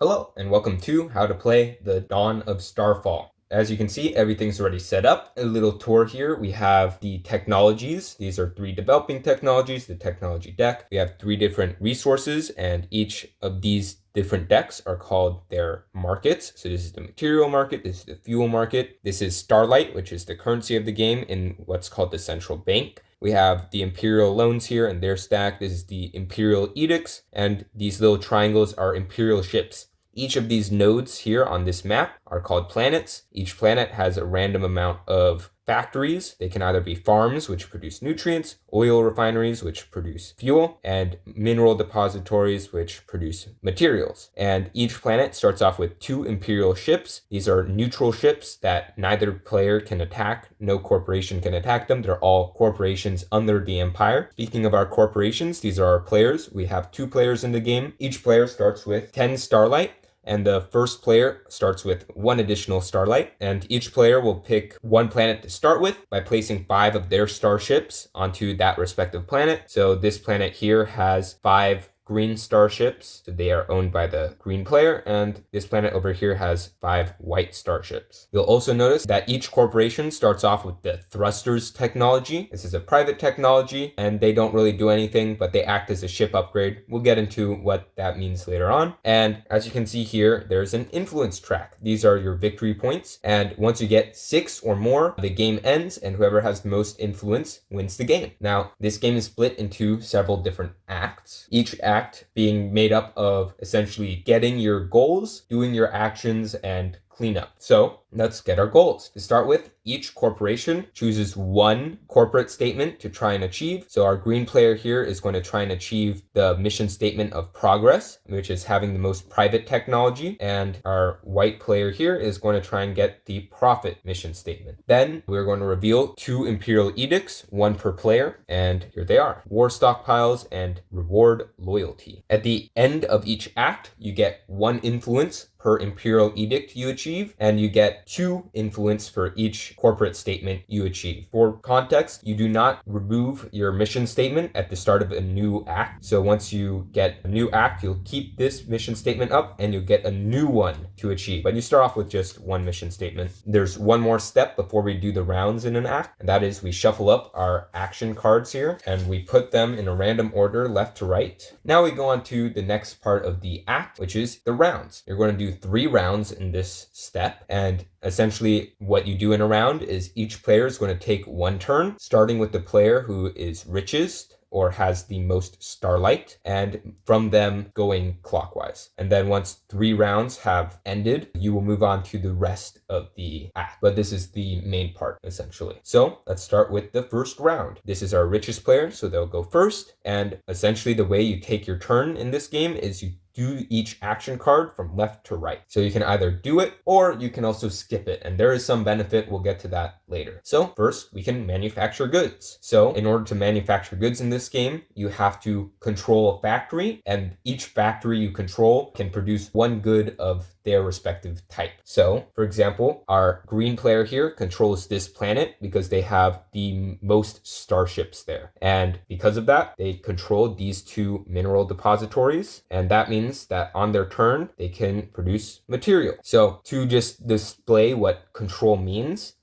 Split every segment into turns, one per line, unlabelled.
Hello, and welcome to How to Play the Dawn of Starfall. As you can see, everything's already set up. A little tour here. We have the technologies. These are 3 developing technologies, the technology deck. We have 3 different resources, and each of these different decks are called their markets. So this is the material market, this is the fuel market, this is Starlight, which is the currency of the game in what's called the central bank. We have the Imperial loans here and their stack. This is the Imperial edicts, and these little triangles are Imperial ships. Each of these nodes here on this map are called planets. Each planet has a random amount of factories. They can either be farms, which produce nutrients, oil refineries, which produce fuel, and mineral depositories, which produce materials. And each planet starts off with 2 Imperial ships. These are neutral ships that neither player can attack. No corporation can attack them. They're all corporations under the Empire. Speaking of our corporations, these are our players. We have 2 players in the game. Each player starts with 10 Starlight. And the first player starts with 1 additional Starlight, and each player will pick 1 planet to start with by placing 5 of their starships onto that respective planet. So this planet here has 5 green starships, so they are owned by the green player, and this planet over here has 5 white starships. You'll also notice that each corporation starts off with the thrusters technology. This is a private technology, and they don't really do anything, but they act as a ship upgrade. We'll get into what that means later on. And as you can see here, there's an influence track. These are your victory points, and once you get 6 or more, the game ends, and whoever has the most influence wins the game. Now, this game is split into several different acts. Each act being made up of essentially getting your goals, doing your actions, and cleanup. So let's get our goals. To start with, each corporation chooses 1 corporate statement to try and achieve. So our green player here is going to try and achieve the mission statement of progress, which is having the most private technology. And our white player here is going to try and get the profit mission statement. Then we're going to reveal 2 Imperial edicts, 1 per player. And here they are: war stockpiles and reward loyalty. At the end of each act, you get 1 influence per Imperial edict you achieve, and you get 2 influence for each corporate statement you achieve. For context, you do not remove your mission statement at the start of a new act. So once you get a new act, you'll keep this mission statement up and you'll get a new one to achieve. But you start off with just 1 mission statement. There's one more step before we do the rounds in an act, and that is we shuffle up our action cards here and we put them in a random order left to right. Now we go on to the next part of the act, which is the rounds. You're going to do 3 rounds in this step, and essentially what you do in a round is each player is going to take 1 turn, starting with the player who is richest or has the most Starlight, and from them going clockwise. And then once 3 rounds have ended, you will move on to the rest of the act. But this is the main part, essentially. So let's start with the first round. This is our richest player, so they'll go first. And essentially the way you take your turn in this game is you do each action card from left to right. So you can either do it or you can also skip it. And there is some benefit. We'll get to that later. So first, we can manufacture goods. So in order to manufacture goods in this game, you have to control a factory, and each factory you control can produce 1 good of their respective type. So for example, our green player here controls this planet because they have the most starships there. And because of that, they control these 2 mineral depositories. And that means that on their turn, they can produce material. So to just display what control means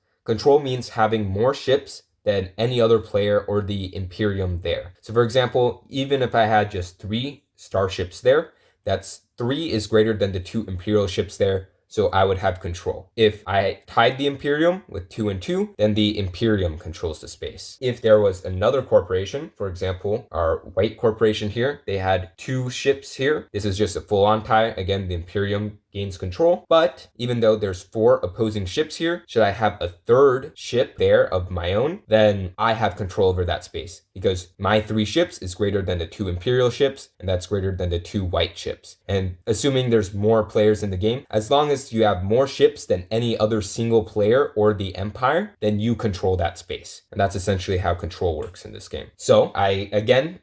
having more ships than any other player or the Imperium there. So for example, even if I had just 3 starships there, that's 3 is greater than the 2 Imperial ships there, so I would have control. If I tied the Imperium with 2 and 2, then the Imperium controls the space. If there was another corporation, for example, our white corporation here, they had 2 ships here. This is just a full-on tie. Again, the Imperium gains control. But even though there's 4 opposing ships here, should I have a 3rd ship there of my own, then I have control over that space because my 3 ships is greater than the 2 Imperial ships, and that's greater than the 2 white ships. And assuming there's more players in the game, as long as you have more ships than any other single player or the Empire, then you control that space. And that's essentially how control works in this game. So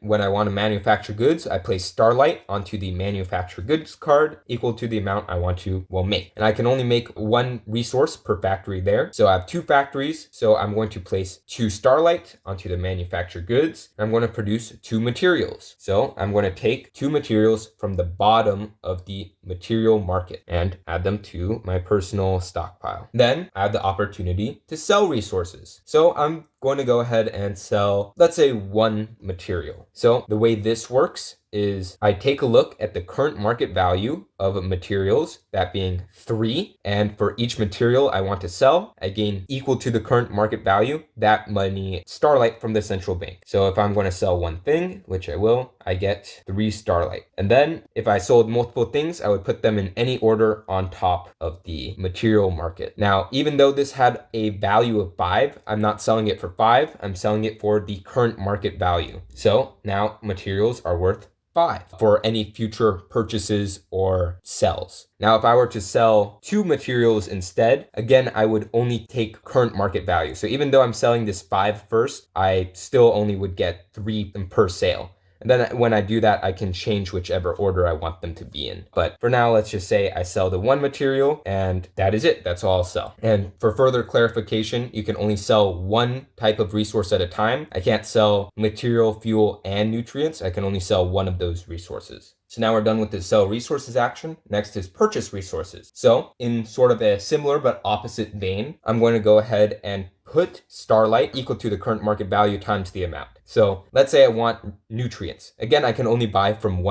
when I want to manufacture goods, I place Starlight onto the manufacture goods card equal to the amount I want to, make. And I can only make one resource per factory there. So I have 2 factories. So I'm going to place 2 Starlight onto the manufactured goods. I'm going to produce 2 materials. So I'm going to take 2 materials from the bottom of the material market and add them to my personal stockpile. Then I have the opportunity to sell resources. So I'm going to go ahead and sell, let's say, 1 material. So the way this works is I take a look at the current market value of materials, that being 3, and for each material I want to sell, I gain equal to the current market value, that money Starlight from the central bank. So if I'm going to sell 1 thing, which I will, I get 3 Starlight. And then if I sold multiple things, I would put them in any order on top of the material market. Now, even though this had a value of 5, I'm not selling it for 5, I'm selling it for the current market value. So now materials are worth 5 for any future purchases or sells. Now, if I were to sell 2 materials instead, again, I would only take current market value. So even though I'm selling this 5 first, I still only would get 3 per sale. And then when I do that, I can change whichever order I want them to be in. But for now, let's just say I sell the 1 material and that is it. That's all I'll sell. And for further clarification, you can only sell 1 type of resource at a time. I can't sell material, fuel, and nutrients. I can only sell 1 of those resources. So now we're done with the sell resources action. Next is purchase resources. So in sort of a similar but opposite vein, I'm going to go ahead and put Starlight equal to the current market value times the amount. So let's say I want nutrients. Again, I can only buy from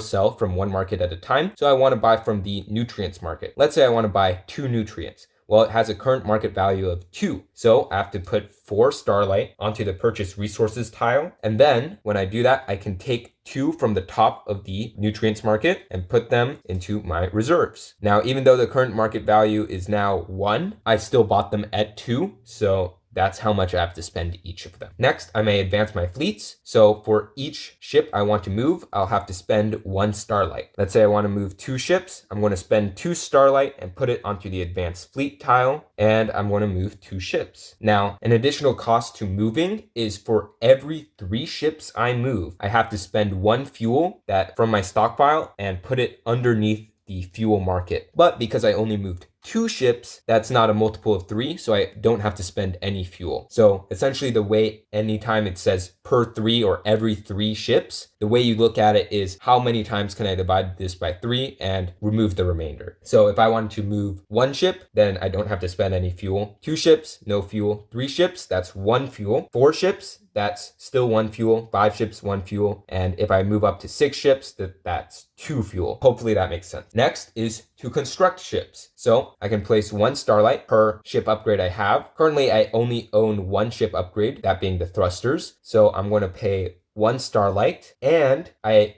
sell from 1 market at a time. So I want to buy from the nutrients market. Let's say I want to buy 2 nutrients. Well, it has a current market value of 2. So I have to put 4 Starlight onto the purchase resources tile. And then when I do that, I can take 2 from the top of the nutrients market and put them into my reserves. Now, even though the current market value is now 1, I still bought them at 2. So that's how much I have to spend each of them. Next, I may advance my fleets. So for each ship I want to move, I'll have to spend 1 Starlight. Let's say I want to move 2 ships. I'm going to spend 2 Starlight and put it onto the advanced fleet tile, and I'm going to move 2 ships. Now, an additional cost to moving is for every 3 ships I move, I have to spend 1 fuel that from my stockpile and put it underneath the fuel market. But because I only moved 2 ships, that's not a multiple of 3, so I don't have to spend any fuel. So essentially the way anytime it says per 3 or every 3 ships, the way you look at it is how many times can I divide this by 3 and remove the remainder. So if I wanted to move 1 ship, then I don't have to spend any fuel. 2 ships, no fuel. 3 ships, that's 1 fuel. 4 ships, that's still 1 fuel. 5 ships, 1 fuel. And if I move up to 6 ships, that's 2 fuel. Hopefully that makes sense. Next is to construct ships. So I can place 1 Starlight per ship upgrade I have. Currently, I only own 1 ship upgrade, that being the thrusters. So I'm going to pay 1 Starlight, and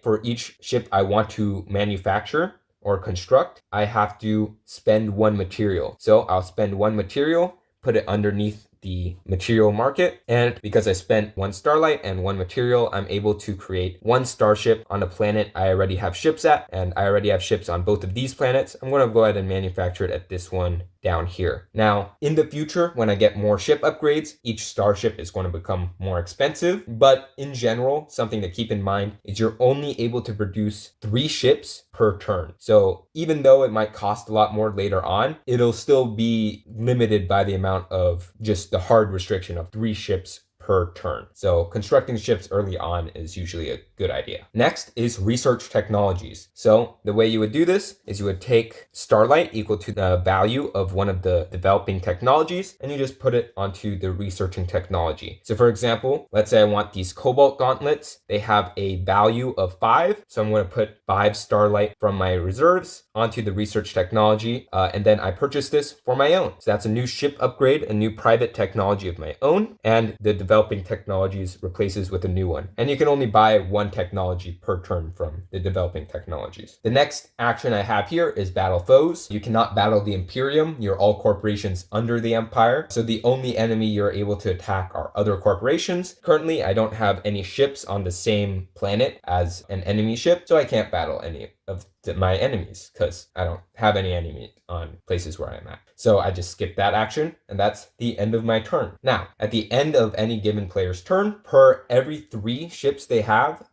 for each ship I want to manufacture or construct, I have to spend 1 material. So I'll spend 1 material, put it underneath the material market, and because I spent 1 Starlight and 1 material, I'm able to create 1 starship on a planet I already have ships at, and I already have ships on both of these planets. I'm going to go ahead and manufacture it at this one down here. Now, in the future, when I get more ship upgrades, each starship is going to become more expensive, but in general, something to keep in mind is you're only able to produce 3 ships per turn. So even though it might cost a lot more later on, it'll still be limited by the amount of just the hard restriction of 3 ships per turn. So constructing ships early on is usually a good idea. Next is research technologies. So the way you would do this is you would take Starlight equal to the value of one of the developing technologies, and you just put it onto the researching technology. So for example, let's say I want these cobalt gauntlets. They have a value of 5. So I'm going to put 5 Starlight from my reserves onto the research technology. And then I purchase this for my own. So that's a new ship upgrade, a new private technology of my own, and the developing technologies replaces with a new one. And you can only buy 1 technology per turn from the developing technologies. The next action I have here is battle foes. You cannot battle the Imperium. You're all corporations under the Empire. So the only enemy you're able to attack are other corporations. Currently, I don't have any ships on the same planet as an enemy ship, so I can't battle any of my enemies because I don't have any enemies on places where I'm at. So I just skip that action, and that's the end of my turn. Now, at the end of any given player's turn, per every 3 ships they have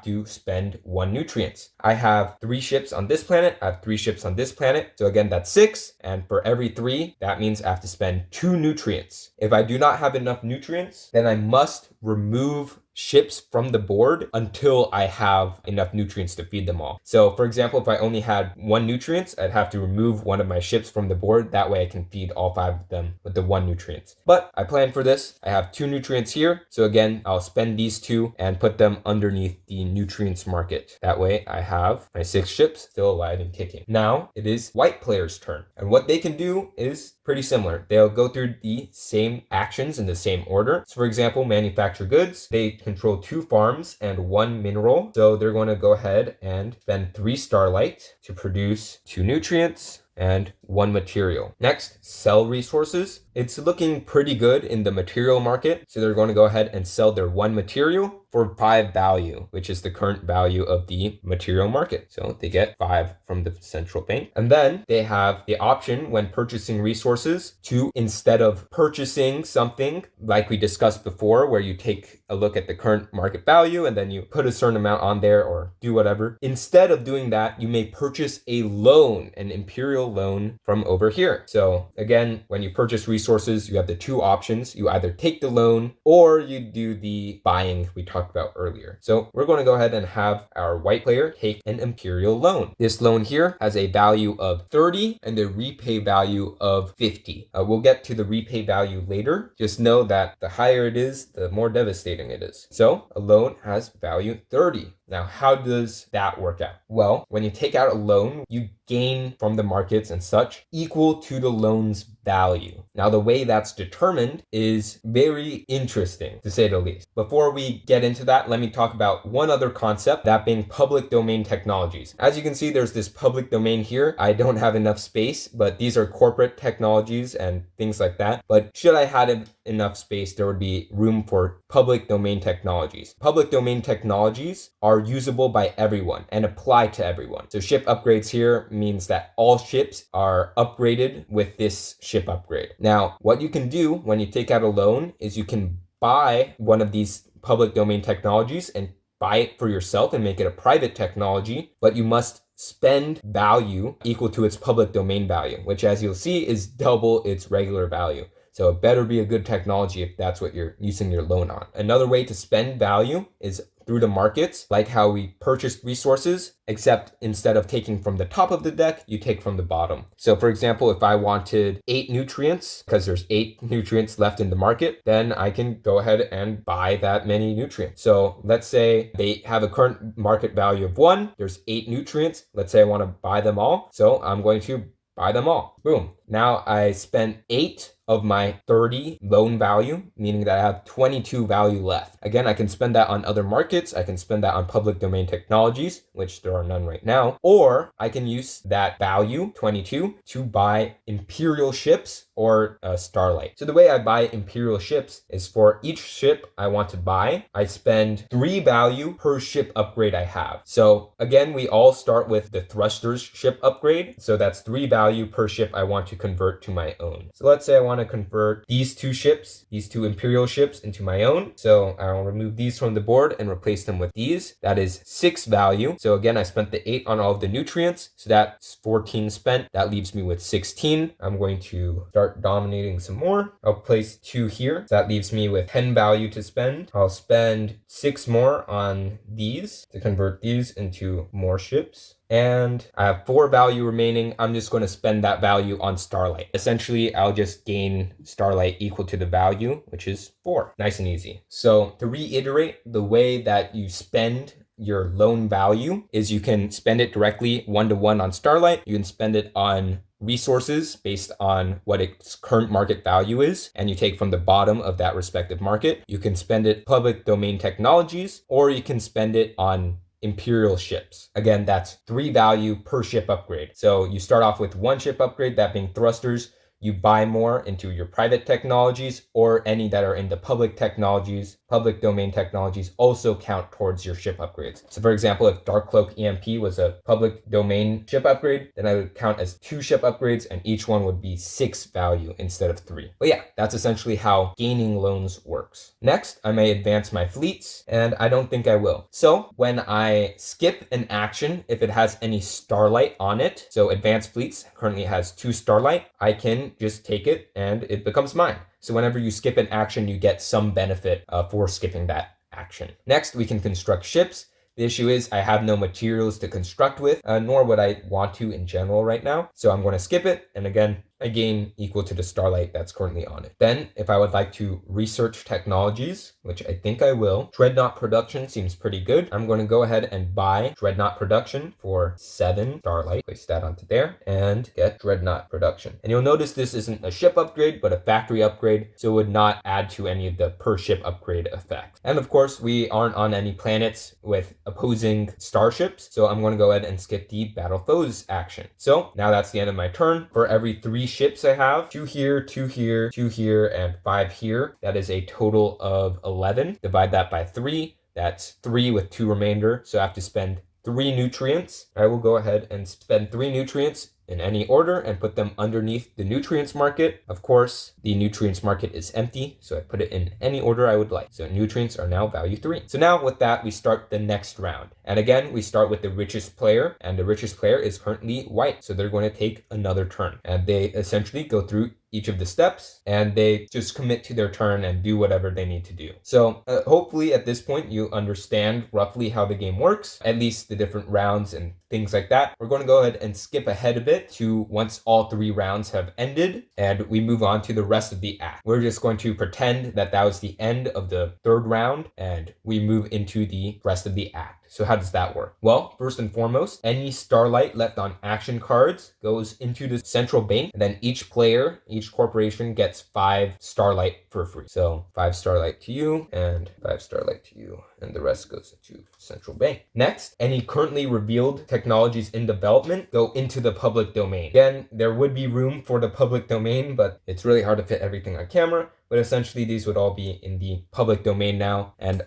to spend 1 nutrients. I have 3 ships on this planet, I have 3 ships on this planet. So again, that's 6, and for every 3, that means I have to spend 2 nutrients. If I do not have enough nutrients, then I must remove ships from the board until I have enough nutrients to feed them all. So for example, if I only had 1 nutrients, I'd have to remove one of my ships from the board. That way I can feed all 5 of them with the 1 nutrients. But I planned for this. I have 2 nutrients here. So again, I'll spend these 2 and put them underneath the nutrients market. That way I have my 6 ships still alive and kicking. Now it is white player's turn. And what they can do is pretty similar. They'll go through the same actions in the same order. So for example, manufacture goods. They control 2 farms and 1 mineral. So they're going to go ahead and spend 3 Starlight to produce 2 nutrients and 1 material. Next, sell resources. It's looking pretty good in the material market. So they're going to go ahead and sell their 1 material for 5 value, which is the current value of the material market. So they get 5 from the central bank. And then they have the option when purchasing resources to, instead of purchasing something like we discussed before, where you take a look at the current market value and then you put a certain amount on there or do whatever. Instead of doing that, you may purchase a loan, an Imperial loan from over here. So again, when you purchase resources, you have the 2 options. You either take the loan or you do the buying we talked about earlier. So we're going to go ahead and have our white player take an Imperial loan. This loan here has a value of 30 and a repay value of 50. We'll get to the repay value later. Just know that the higher it is, the more devastating it is. So a loan has value 30. Now, how does that work out? Well, when you take out a loan, you gain from the markets and such equal to the loan's value. Now, the way that's determined is very interesting, to say the least. Before we get into that, let me talk about one other concept, that being public domain technologies. As you can see, there's this public domain here. I don't have enough space, but these are corporate technologies and things like that. But should I had enough space, there would be room for public domain technologies. Public domain technologies are usable by everyone and apply to everyone. So ship upgrades here means that all ships are upgraded with this ship upgrade. Now, what you can do when you take out a loan is you can buy one of these public domain technologies and buy it for yourself and make it a private technology, but you must spend value equal to its public domain value, which, as you'll see, is double its regular value. So it better be a good technology if that's what you're using your loan on. Another way to spend value is through the markets, like how we purchased resources, except instead of taking from the top of the deck, you take from the bottom. So for example, if I wanted 8 nutrients, because there's 8 nutrients left in the market, then I can go ahead and buy that many nutrients. So let's say they have a current market value of 1, there's 8 nutrients. Let's say I want to buy them all. So I'm going to buy them all. Boom. Now I spent 8 of my 30 loan value, meaning that I have 22 value left. Again, I can spend that on other markets. I can spend that on public domain technologies, which there are none right now, or I can use that value, 22, to buy Imperial ships or Starlight. So the way I buy Imperial ships is for each ship I want to buy, I spend 3 value per ship upgrade I have. So again, we all start with the thrusters ship upgrade. So that's 3 value per ship I want to convert to my own. So let's say I want to convert these 2 ships, these 2 Imperial ships, into my own. So I'll remove these from the board and replace them with these. That is 6 value. So again, I spent the 8 on all of the nutrients. So that's 14 spent. That leaves me with 16. I'm going to start dominating some more. I'll place 2 here. So that leaves me with 10 value to spend. I'll spend 6 more on these to convert these into more ships. And I have 4 value remaining. I'm just going to spend that value on Starlight. Essentially, I'll just gain Starlight equal to the value, which is 4. Nice and easy. So to reiterate, the way that you spend your loan value is you can spend it directly 1-to-1 on Starlight. You can spend it on resources based on what its current market value is, and you take from the bottom of that respective market. You can spend it public domain technologies, or you can spend it on Imperial ships. Again, that's 3 value per ship upgrade. So you start off with 1 ship upgrade, that being thrusters. you buy more into your private technologies, or any that are in the public technologies, public domain technologies also count towards your ship upgrades. So for example, if Dark Cloak EMP was a public domain ship upgrade, then I would count as 2 ship upgrades, and each one would be 6 value instead of 3. But yeah, that's essentially how gaining loans works. Next, I may advance my fleets, and I don't think I will. So when I skip an action, if it has any Starlight on it, so advanced fleets currently has 2 Starlight, I can just take it and it becomes mine. So whenever you skip an action, you get some benefit for skipping that action. Next, we can construct ships. The issue is I have no materials to construct with, nor would I want to in general right now. So I'm going to skip it. And again, I gain equal to the Starlight that's currently on it. Then if I would like to research technologies, which I think I will, Dreadnought Production seems pretty good. I'm going to go ahead and buy Dreadnought Production for 7 Starlight. Place that onto there and get Dreadnought Production. And you'll notice this isn't a ship upgrade, but a factory upgrade. So it would not add to any of the per ship upgrade effects. And of course, we aren't on any planets with opposing starships. So I'm going to go ahead and skip the Battle Foes action. So now that's the end of my turn. For every 3 ships I have, 2 here, 2 here, 2 here, and 5 here. That is a total of 11. Divide that by 3. That's 3 with 2 remainder. So I have to spend 3 nutrients. I will go ahead and spend 3 nutrients in any order and put them underneath the nutrients market. Of course, the nutrients market is empty, so I put it in any order I would like. So nutrients are now value 3. So now with that, we start the next round. And again, we start with the richest player, and the richest player is currently white. So they're going to take another turn, and they essentially go through each of the steps and they just commit to their turn and do whatever they need to do. So hopefully at this point you understand roughly how the game works, at least the different rounds and things like that. We're going to go ahead and skip ahead a bit to once all 3 rounds have ended and we move on to the rest of the act. We're just going to pretend that that was the end of the 3rd round and we move into the rest of the act. So how does that work? Well, first and foremost, any Starlight left on action cards goes into the central bank, and then each player, each corporation gets 5 Starlight for free. So 5 Starlight to you and 5 Starlight to you, and the rest goes into central bank. Next, any currently revealed technologies in development go into the public domain. Again, there would be room for the public domain, but it's really hard to fit everything on camera. But essentially these would all be in the public domain now, and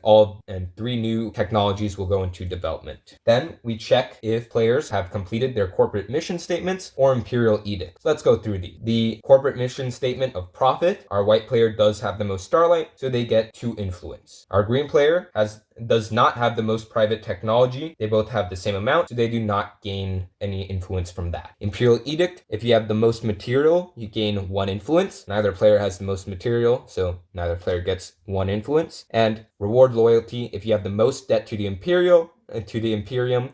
3 new technologies will go into development. Then we check if players have completed their corporate mission statements or Imperial edicts. Let's go through these. The corporate mission statement of profit, our white player does have the most Starlight, so they get 2 influence. Our green player does not have the most private technology. They both have the same amount, so they do not gain any influence from that. Imperial edict, if you have the most material, you gain 1 influence. Neither player has the most material, so neither player gets 1 influence. And reward loyalty, if you have the most debt to the Imperium,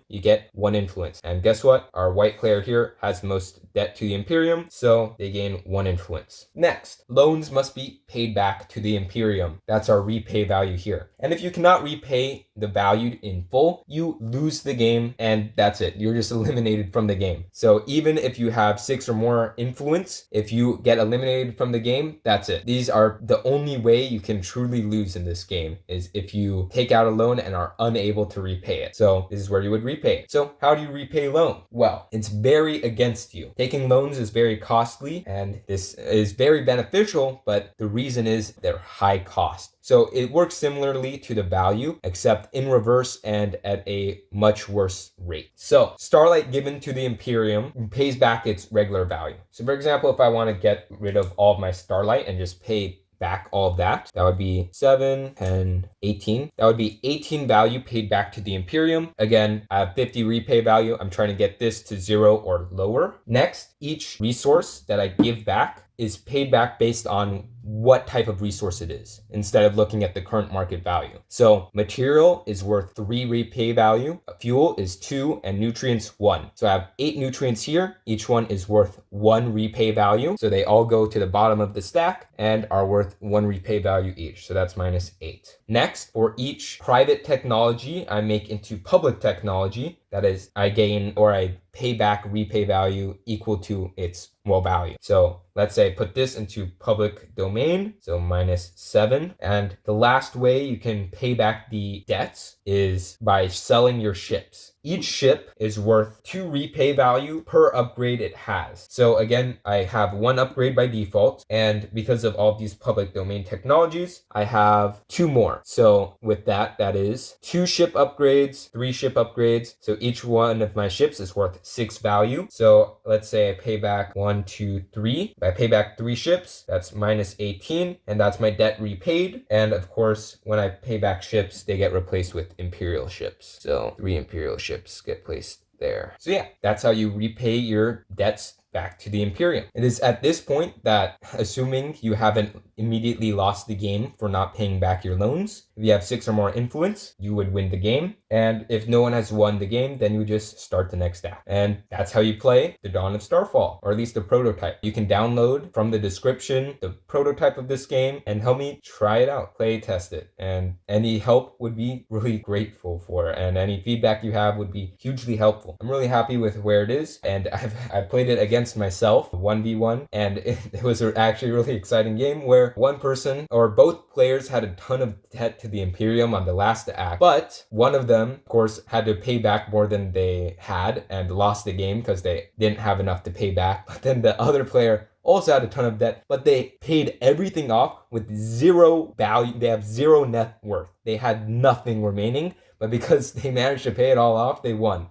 you get 1 influence. And guess what? Our white player here has the most debt to the Imperium, so they gain 1 influence. Next, loans must be paid back to the Imperium. That's our repay value here. And if you cannot repay the value in full, you lose the game, and that's it. You're just eliminated from the game. So even if you have 6 or more influence, if you get eliminated from the game, that's it. These are the only way you can truly lose in this game, is if you take out a loan and are unable to repay it. So this is where you would repay it. So how do you repay loan? Well, it's very against you. Taking loans is very costly, and this is very beneficial, but the reason is they're high cost. So it works similarly to the value, except in reverse and at a much worse rate. So Starlight given to the Imperium pays back its regular value. So for example, if I want to get rid of all of my Starlight and just pay back all of that, that would be 7, 10, 18. That would be 18 value paid back to the Imperium. Again, I have 50 repay value. I'm trying to get this to 0 or lower. Next, each resource that I give back is paid back based on what type of resource it is, instead of looking at the current market value. So material is worth 3 repay value, fuel is 2, and nutrients 1. So I have 8 nutrients here. Each one is worth 1 repay value. So they all go to the bottom of the stack and are worth 1 repay value each. So that's minus 8. Next, for each private technology I make into public technology, that is, I gain or I pay back repay value equal to its value. So let's say put this into public domain, so minus 7. And the last way you can pay back the debts is by selling your ships. each ship is worth 2 repay value per upgrade it has. So again, I have 1 upgrade by default, and because of all these public domain technologies, I have 2 more. So with that, that is 2 ship upgrades, 3 ship upgrades. So each one of my ships is worth 6 value. So let's say I pay back 1, 2, 3. If I pay back 3 ships, that's minus 18, and that's my debt repaid. And of course, when I pay back ships, they get replaced with Imperial ships. So 3 Imperial ships get placed there. So yeah, that's how you repay your debts back to the Imperium. It is at this point that, assuming you haven't immediately lost the game for not paying back your loans, if you have 6 or more influence, you would win the game. And if no one has won the game, then you just start the next act. And that's how you play the Dawn of StarFall, or at least the prototype. You can download from the description the prototype of this game and help me try it out, play test it. And any help would be really grateful for, and any feedback you have would be hugely helpful. I'm really happy with where it is, and I've played it against myself 1v1, and it was actually a really exciting game where one person or both players had a ton of debt to the Imperium on the last act, but one of them, of course, had to pay back more than they had and lost the game because they didn't have enough to pay back. But then the other player also had a ton of debt, but they paid everything off with 0 value. They have 0 net worth. They had nothing remaining, but because they managed to pay it all off, they won.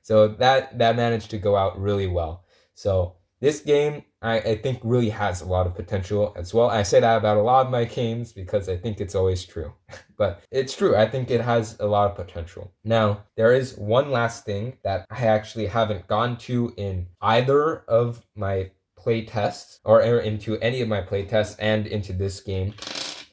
So that managed to go out really well. So this game, I think, really has a lot of potential as well. I say that about a lot of my games because I think it's always true. But it's true. I think it has a lot of potential. Now, there is one last thing that I actually haven't gone to in either of my play tests, or into any of my play tests and into this game,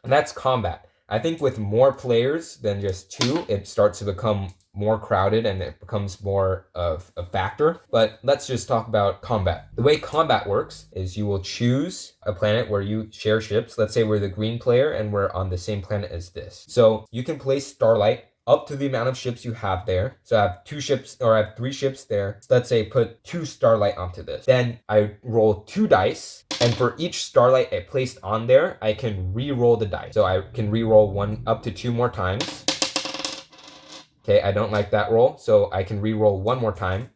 and that's combat. I think with more players than just 2, it starts to become more crowded and it becomes more of a factor. But let's just talk about combat. The way combat works is you will choose a planet where you share ships. Let's say we're the green player and we're on the same planet as this. So you can place Starlight up to the amount of ships you have there. So I have 2 ships, or I have 3 ships there. So let's say put 2 Starlight onto this. Then I roll 2 dice, and for each Starlight I placed on there, I can re-roll the dice. So I can re-roll 1 up to 2 more times. Okay, I don't like that roll, so I can re-roll 1 more time.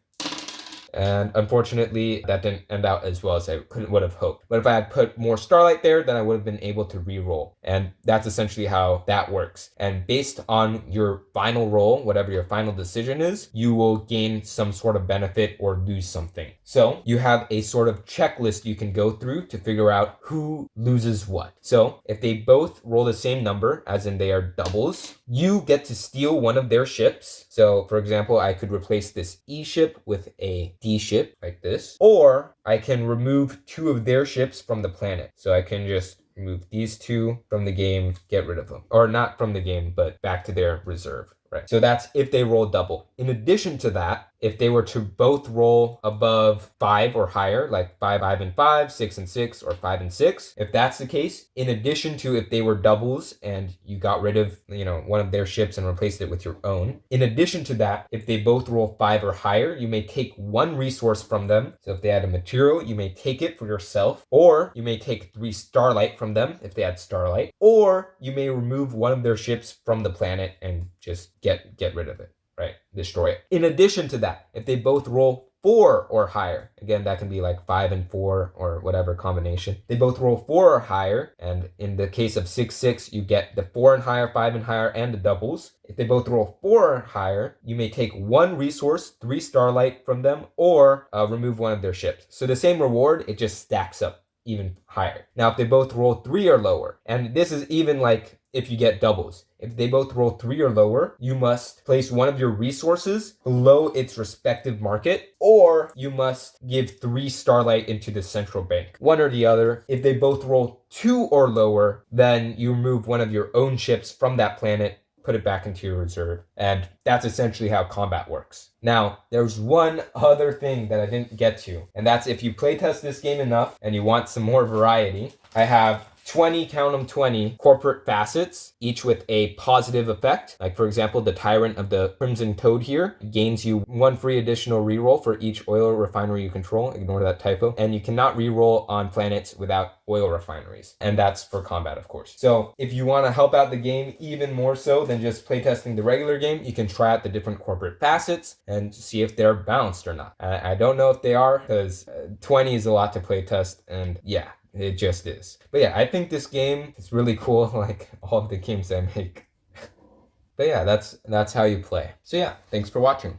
And unfortunately, that didn't end out as well as I would have hoped. But if I had put more Starlight there, then I would have been able to re-roll. And that's essentially how that works. And based on your final roll, whatever your final decision is, you will gain some sort of benefit or lose something. So you have a sort of checklist you can go through to figure out who loses what. So if they both roll the same number, as in they are doubles, you get to steal one of their ships. So for example, I could replace this E ship with a D ship like this, or I can remove 2 of their ships from the planet. So I can just remove these 2 from the game, get rid of them, or not from the game, but back to their reserve. Right. So that's if they roll double. In addition to that, if they were to both roll above 5 or higher, like 5 and 5, 6 and 6, or 5 and 6, if that's the case, in addition to if they were doubles and you got rid of, one of their ships and replaced it with your own, in addition to that, if they both roll 5 or higher, you may take 1 resource from them. So if they had a material, you may take it for yourself, or you may take 3 Starlight from them if they had Starlight, or you may remove 1 of their ships from the planet and just get rid of it, right? Destroy it. In addition to that, if they both roll 4 or higher, again, that can be like 5 and 4 or whatever combination. They both roll 4 or higher, and in the case of 6-6, you get the 4 and higher, 5 and higher, and the doubles. If they both roll 4 or higher, you may take 1 resource, 3 Starlight from them, or remove 1 of their ships. So the same reward, it just stacks up even higher. Now, if they both roll 3 or lower, and this is even like if you get doubles. If they both roll 3 or lower, you must place 1 of your resources below its respective market, or you must give 3 Starlight into the central bank. One or the other. If they both roll 2 or lower, then you remove 1 of your own ships from that planet, put it back into your reserve. And that's essentially how combat works. Now, there's one other thing that I didn't get to, and that's if you playtest this game enough and you want some more variety, I have 20, count them 20, corporate facets, each with a positive effect. Like for example, the Tyrant of the Crimson Toad here gains you 1 free additional reroll for each oil refinery you control. Ignore that typo. And you cannot reroll on planets without oil refineries. And that's for combat, of course. So if you want to help out the game even more so than just playtesting the regular game, you can try out the different corporate facets and see if they're balanced or not. I don't know if they are, because 20 is a lot to playtest, and yeah, it just is. But yeah, I think this game is really cool, like all of the games I make. But yeah, that's how you play. So yeah, thanks for watching.